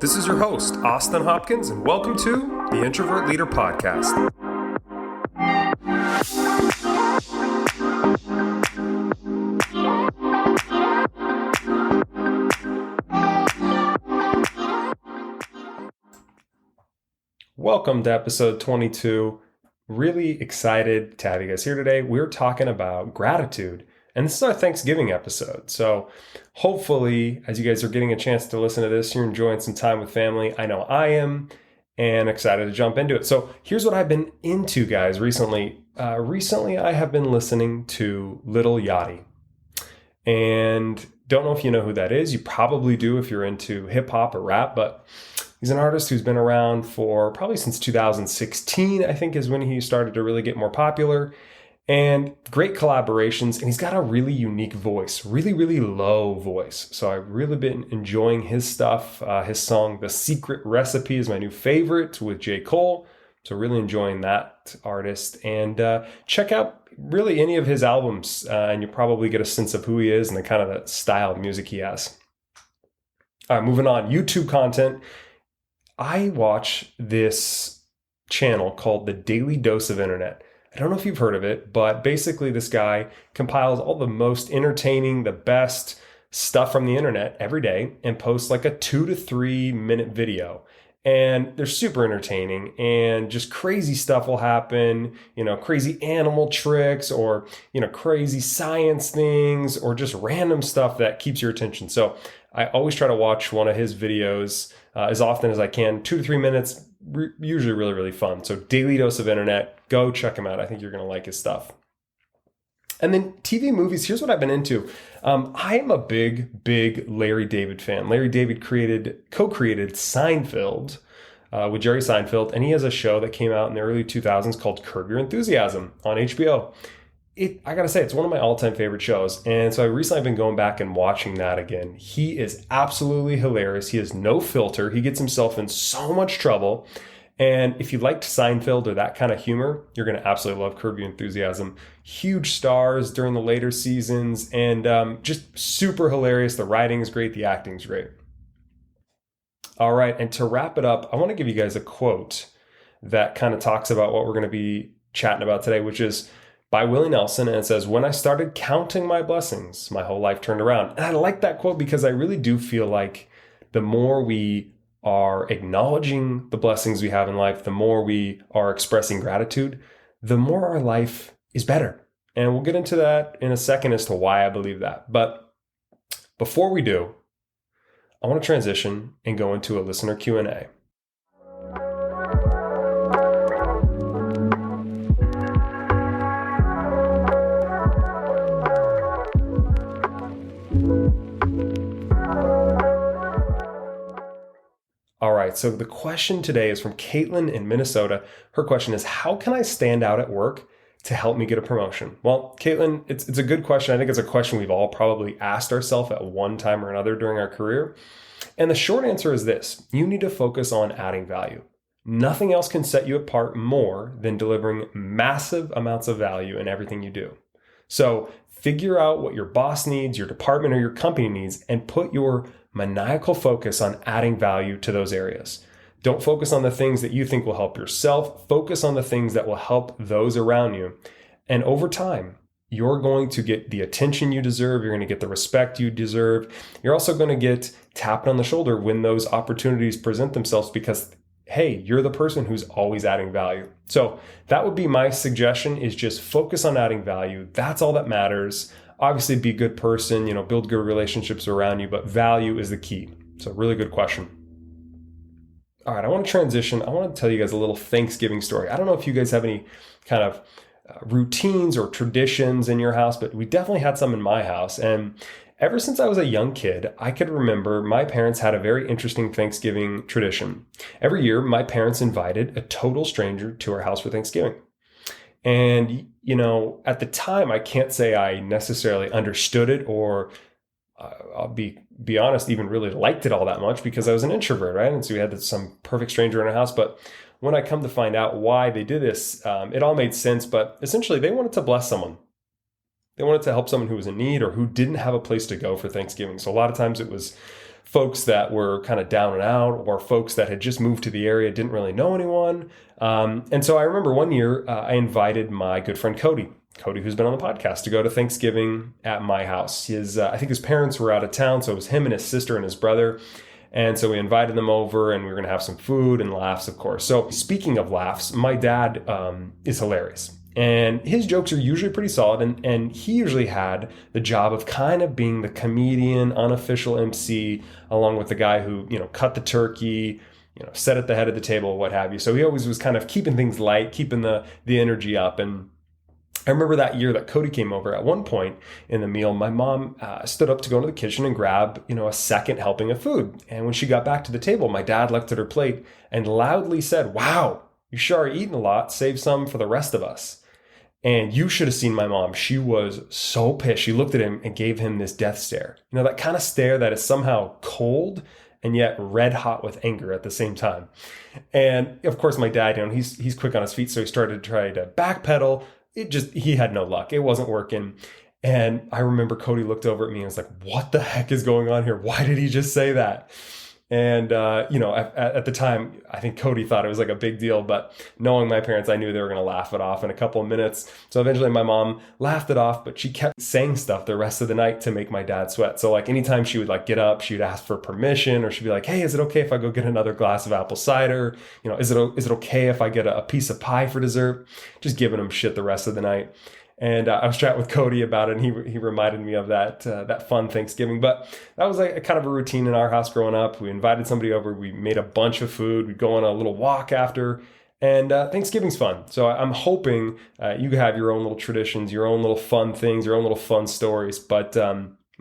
this is your host, Austin Hopkins, and welcome to the Introvert Leader Podcast. Welcome to episode 22. Really excited to have you guys here today. We're talking about gratitude, and this is our Thanksgiving episode. So hopefully, as you guys are getting a chance to listen to this, you're enjoying some time with family. I know I am, and excited to jump into it. So here's what I've been into, guys, recently. Recently, I have been listening to Lil Yachty, and don't know if you know who that is. You probably do if you're into hip hop or rap, but he's an artist who's been around for probably since 2016, I think is when he started to really get more popular, and great collaborations. And he's got a really unique voice, really low voice. So I've really been enjoying his stuff. His song, The Secret Recipe, is my new favorite with J. Cole. So really enjoying that artist, and check out really any of his albums, and you'll probably get a sense of who he is and the kind of the style of music he has. All right, moving on, YouTube content. I watch this channel called The Daily Dose of Internet. I don't know if you've heard of it, but basically this guy compiles all the most entertaining, the best stuff from the internet every day and posts like a 2 to 3 minute video. And they're super entertaining, and just crazy stuff will happen, crazy animal tricks or, crazy science things or just random stuff that keeps your attention. So I always try to watch one of his videos as often as I can. 2 to 3 minutes, usually really fun. So Daily Dose of Internet, go check him out. I think you're going to like his stuff. And then TV movies, here's what I've been into. I am a big Larry David fan. Larry David co-created Seinfeld with Jerry Seinfeld, and he has a show that came out in the early 2000s called Curb Your Enthusiasm on HBO. I gotta say, it's one of my all-time favorite shows. And so I recently have been going back and watching that again. He is absolutely hilarious. He has no filter. He gets himself in so much trouble. And if you liked Seinfeld or that kind of humor, you're going to absolutely love Curb Your Enthusiasm. Huge stars during the later seasons, and just super hilarious. The writing is great. The acting is great. All right. And to wrap it up, I want to give you guys a quote that kind of talks about what we're going to be chatting about today, which is by Willie Nelson. And it says, "When I started counting my blessings, my whole life turned around." And I like that quote because I really do feel like the more we are acknowledging the blessings we have in life, the more we are expressing gratitude, the more our life is better. And we'll get into that in a second as to why I believe that. But before we do, I want to transition and go into a listener Q&A. All right, so the question today is from Caitlin in Minnesota. Her question is, how can I stand out at work to help me get a promotion? Well, Caitlin, it's a good question. I think it's a question we've all probably asked ourselves at one time or another during our career. And the short answer is this: you need to focus on adding value. Nothing else can set you apart more than delivering massive amounts of value in everything you do. So figure out what your boss needs, your department or your company needs, and put your maniacal focus on adding value to those areas. Don't focus on the things that you think will help yourself. Focus on the things that will help those around you. And over time, you're going to get the attention you deserve. You're going to get the respect you deserve. You're also going to get tapped on the shoulder when those opportunities present themselves because, hey, you're the person who's always adding value. So that would be my suggestion, is just focus on adding value. That's all that matters. Obviously, be a good person, build good relationships around you, but value is the key. So really good question. All right, I want to transition. I want to tell you guys a little Thanksgiving story. I don't know if you guys have any kind of routines or traditions in your house, but we definitely had some in my house. And ever since I was a young kid, I could remember my parents had a very interesting Thanksgiving tradition. Every year, my parents invited a total stranger to our house for Thanksgiving. And, at the time, I can't say I necessarily understood it or I'll be honest, even really liked it all that much because I was an introvert, right? And so we had some perfect stranger in our house. But when I come to find out why they did this, it all made sense. But essentially, they wanted to bless someone. They wanted to help someone who was in need or who didn't have a place to go for Thanksgiving. So a lot of times it was folks that were kind of down and out, or folks that had just moved to the area, didn't really know anyone. And so I remember one year I invited my good friend Cody, who's been on the podcast, to go to Thanksgiving at my house. I think his parents were out of town, so it was him and his sister and his brother. And so we invited them over, and we were going to have some food and laughs, of course. So speaking of laughs, my dad is hilarious. And his jokes are usually pretty solid. And he usually had the job of kind of being the comedian, unofficial MC, along with the guy who, cut the turkey, sat at the head of the table, what have you. So he always was kind of keeping things light, keeping the energy up. And I remember that year that Cody came over. At one point in the meal, my mom stood up to go into the kitchen and grab, a second helping of food. And when she got back to the table, my dad looked at her plate and loudly said, "Wow, you sure are eating a lot. Save some for the rest of us." And you should have seen my mom. She was so pissed. She looked at him and gave him this death stare. That kind of stare that is somehow cold and yet red hot with anger at the same time. And of course, my dad, he's quick on his feet, so he started to try to backpedal. He had no luck. It wasn't working. And I remember Cody looked over at me and was like, "What the heck is going on here? Why did he just say that?" And, at the time, I think Cody thought it was like a big deal, but knowing my parents, I knew they were going to laugh it off in a couple of minutes. So eventually my mom laughed it off, but she kept saying stuff the rest of the night to make my dad sweat. So like anytime she would get up, she would ask for permission, or she'd be like, "Hey, is it okay if I go get another glass of apple cider? Is it okay if I get a piece of pie for dessert?" Just giving him shit the rest of the night. And I was chatting with Cody about it, and he reminded me of that fun Thanksgiving. But that was like a kind of a routine in our house growing up. We invited somebody over. We made a bunch of food. We'd go on a little walk after. And Thanksgiving's fun. So I'm hoping you have your own little traditions, your own little fun things, your own little fun stories. But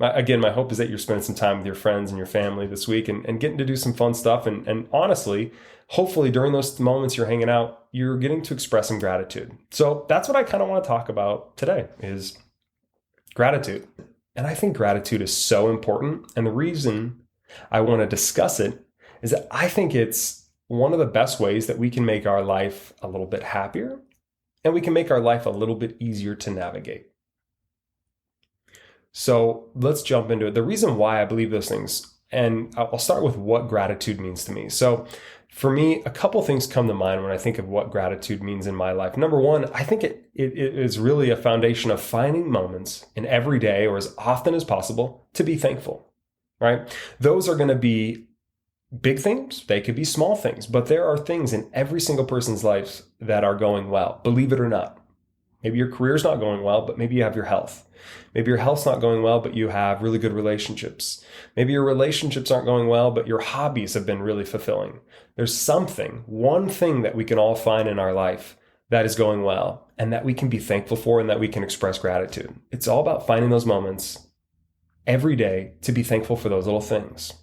again, my hope is that you're spending some time with your friends and your family this week and getting to do some fun stuff. And honestly, hopefully during those moments you're hanging out, you're getting to express some gratitude. So that's what I kind of want to talk about today is gratitude. And I think gratitude is so important. And the reason I want to discuss it is that I think it's one of the best ways that we can make our life a little bit happier, and we can make our life a little bit easier to navigate. So let's jump into it. The reason why I believe those things, and I'll start with what gratitude means to me. So for me, a couple things come to mind when I think of what gratitude means in my life. Number one, I think it is really a foundation of finding moments in every day, or as often as possible, to be thankful, right? Those are going to be big things. They could be small things, but there are things in every single person's life that are going well, believe it or not. Maybe your career's not going well, but maybe you have your health. Maybe your health's not going well, but you have really good relationships. Maybe your relationships aren't going well, but your hobbies have been really fulfilling. There's one thing that we can all find in our life that is going well and that we can be thankful for and that we can express gratitude. It's all about finding those moments every day to be thankful for those little things.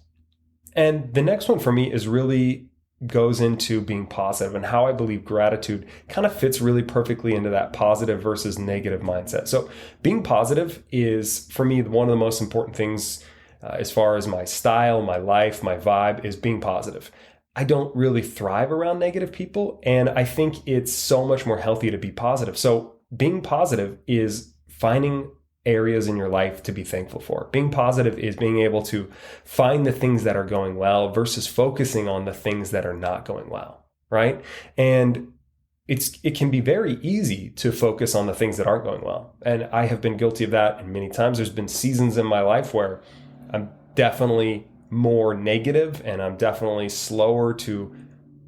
And the next one for me is really goes into being positive, and how I believe gratitude kind of fits really perfectly into that positive versus negative mindset. So being positive is, for me, one of the most important things as far as my style, my life, my vibe, is being positive. I don't really thrive around negative people, and I think it's so much more healthy to be positive. So being positive is finding areas in your life to be thankful for. Being positive is being able to find the things that are going well versus focusing on the things that are not going well, right? And it can be very easy to focus on the things that aren't going well. And I have been guilty of that. And many times there's been seasons in my life where I'm definitely more negative and I'm definitely slower to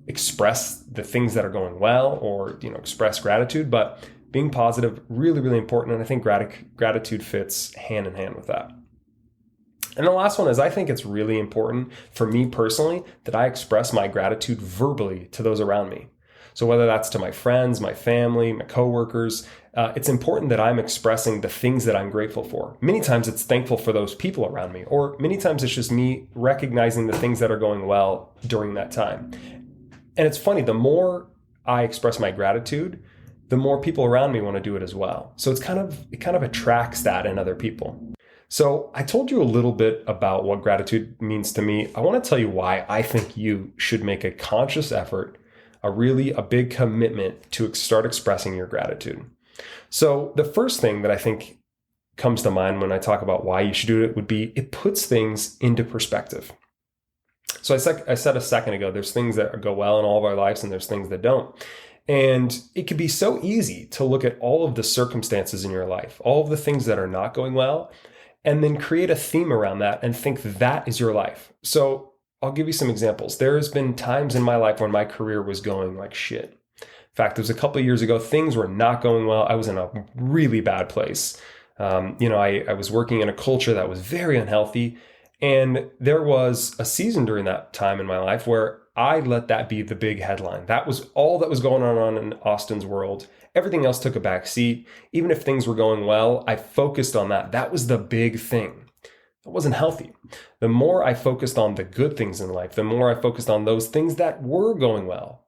express the things that are going well or, express gratitude. But being positive, really, really important. And I think gratitude fits hand in hand with that. And the last one is, I think it's really important for me personally that I express my gratitude verbally to those around me. So whether that's to my friends, my family, my coworkers, it's important that I'm expressing the things that I'm grateful for. Many times it's thankful for those people around me, or many times it's just me recognizing the things that are going well during that time. And it's funny, the more I express my gratitude, the more people around me want to do it as well. So it kind of attracts that in other people. So I told you a little bit about what gratitude means to me. I want to tell you why I think you should make a conscious effort, a big commitment to start expressing your gratitude. So the first thing that I think comes to mind when I talk about why you should do it would be, it puts things into perspective. So I said a second ago, there's things that go well in all of our lives and there's things that don't. And it can be so easy to look at all of the circumstances in your life, all of the things that are not going well, and then create a theme around that and think that is your life. So I'll give you some examples. There has been times in my life when my career was going like shit. In fact, it was a couple of years ago, things were not going well. I was in a really bad place. I was working in a culture that was very unhealthy. And there was a season during that time in my life where I let that be the big headline. That was all that was going on in Austin's world. Everything else took a back seat. Even if things were going well, I focused on that. That was the big thing. It wasn't healthy. The more I focused on the good things in life, the more I focused on those things that were going well.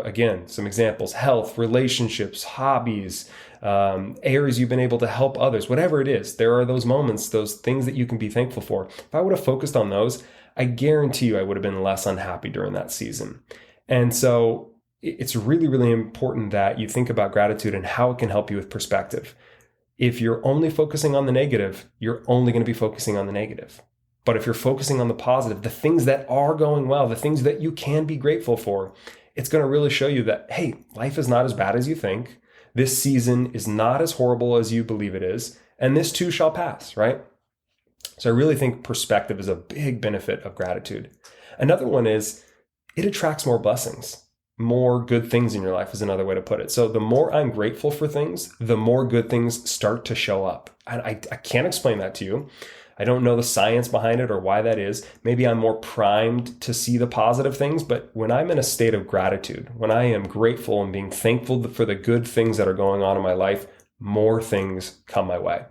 Again, some examples: health, relationships, hobbies, areas you've been able to help others, whatever it is. There are those moments, those things that you can be thankful for. If I would have focused on those, I guarantee you I would have been less unhappy during that season. And so it's really, really important that you think about gratitude and how it can help you with perspective. If you're only focusing on the negative, you're only going to be focusing on the negative. But if you're focusing on the positive, the things that are going well, the things that you can be grateful for, it's going to really show you that, hey, life is not as bad as you think. This season is not as horrible as you believe it is. And this too shall pass, right? So I really think perspective is a big benefit of gratitude. Another one is it attracts more blessings. More good things in your life is another way to put it. So the more I'm grateful for things, the more good things start to show up. I can't explain that to you. I don't know the science behind it or why that is. Maybe I'm more primed to see the positive things, but when I'm in a state of gratitude, when I am grateful and being thankful for the good things that are going on in my life, more things come my way.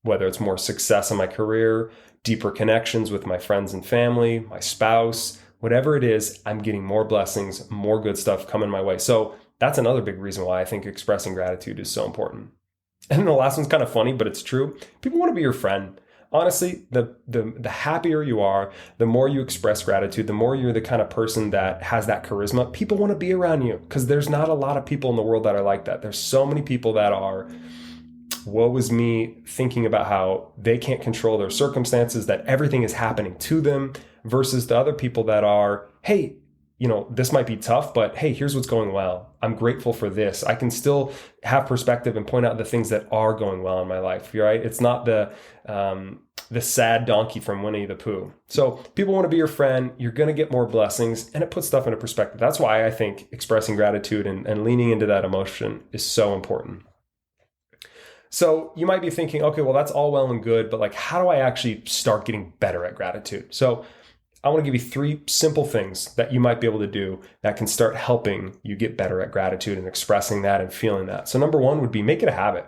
Whether it's more success in my career, deeper connections with my friends and family, my spouse, whatever it is, I'm getting more blessings, more good stuff coming my way. So that's another big reason why I think expressing gratitude is so important. And then the last one's kind of funny, but it's true. People want to be your friend. Honestly, the happier you are, the more you express gratitude, the more you're the kind of person that has that charisma. People want to be around you because there's not a lot of people in the world that are like that. There's so many people that are, woe is me, thinking about how they can't control their circumstances, that everything is happening to them, versus the other people that are, hey, this might be tough, but hey, here's what's going well. I'm grateful for this. I can still have perspective and point out the things that are going well in my life, right? It's not the sad donkey from Winnie the Pooh. So people want to be your friend. You're going to get more blessings, and it puts stuff into perspective. That's why I think expressing gratitude and leaning into that emotion is so important. So you might be thinking, okay, well, that's all well and good, but how do I actually start getting better at gratitude? So I want to give you 3 simple things that you might be able to do that can start helping you get better at gratitude and expressing that and feeling that. So number 1 would be make it a habit.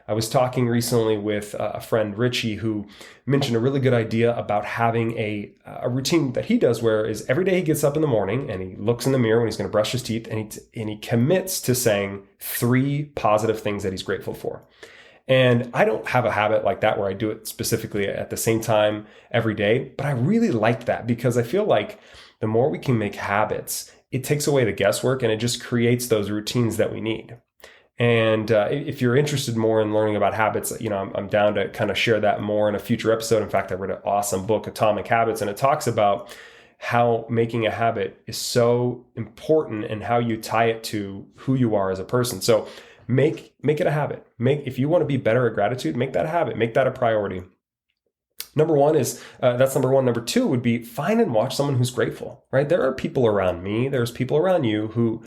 I was talking recently with a friend, Richie, who mentioned a really good idea about having a routine that he does, where is every day he gets up in the morning and he looks in the mirror when he's going to brush his teeth, and he commits to saying 3 positive things that he's grateful for. And I don't have a habit like that where I do it specifically at the same time every day, but I really like that because I feel like the more we can make habits, it takes away the guesswork and it just creates those routines that we need. And if you're interested more in learning about habits, I'm down to kind of share that more in a future episode. In fact, I read an awesome book, Atomic Habits, and it talks about how making a habit is so important and how you tie it to who you are as a person. So make it a habit. If you want to be better at gratitude, make that a habit. Make that a priority. Number 1 is, that's number 1. Number 2 would be find and watch someone who's grateful, right? There are people around me, there's people around you who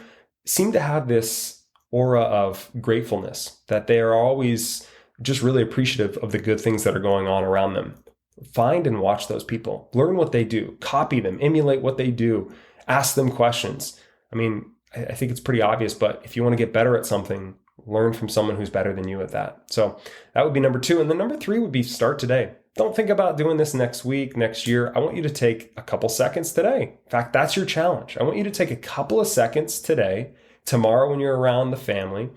seem to have this aura of gratefulness, that they are always just really appreciative of the good things that are going on around them. Find and watch those people. Learn what they do. Copy them. Emulate what they do. Ask them questions. I think it's pretty obvious, but if you want to get better at something, learn from someone who's better than you at that. So that would be number 2. And then number 3 would be start today. Don't think about doing this next week, next year. I want you to take a couple seconds today. In fact, that's your challenge. I want you to take a couple of seconds today, tomorrow when you're around the family,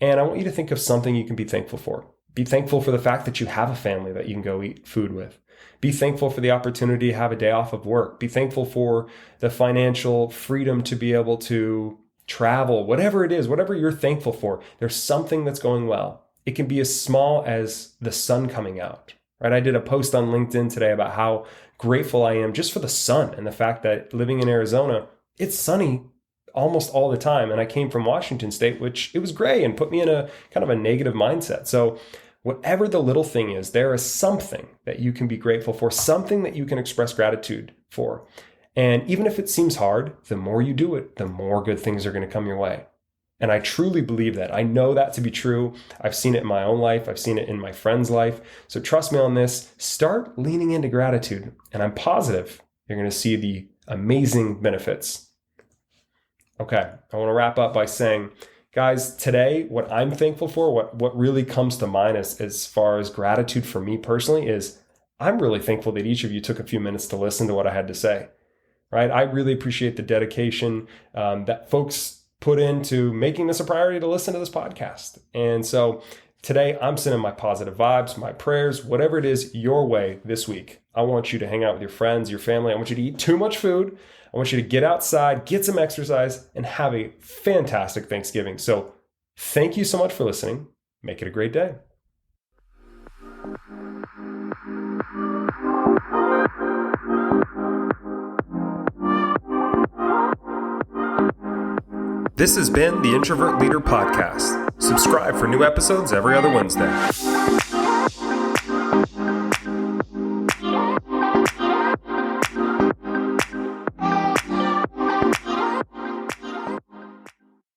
and I want you to think of something you can be thankful for. Be thankful for the fact that you have a family that you can go eat food with. Be thankful for the opportunity to have a day off of work. Be thankful for the financial freedom to be able to travel, whatever it is, whatever you're thankful for. There's something that's going well. It can be as small as the sun coming out, right? I did a post on LinkedIn today about how grateful I am just for the sun and the fact that living in Arizona, it's sunny almost all the time. And I came from Washington State, which it was gray and put me in a kind of a negative mindset. So whatever the little thing is, there is something that you can be grateful for, something that you can express gratitude for. And even if it seems hard, the more you do it, the more good things are going to come your way. And I truly believe that. I know that to be true. I've seen it in my own life. I've seen it in my friend's life. So trust me on this. Start leaning into gratitude. And I'm positive you're going to see the amazing benefits. Okay, I want to wrap up by saying, guys, today, what I'm thankful for, what really comes to mind as far as gratitude for me personally is I'm really thankful that each of you took a few minutes to listen to what I had to say, right? I really appreciate the dedication that folks put into making this a priority to listen to this podcast. And so today I'm sending my positive vibes, my prayers, whatever it is your way this week. I want you to hang out with your friends, your family. I want you to eat too much food. I want you to get outside, get some exercise, and have a fantastic Thanksgiving. So thank you so much for listening. Make it a great day. This has been the Introvert Leader Podcast. Subscribe for new episodes every other Wednesday.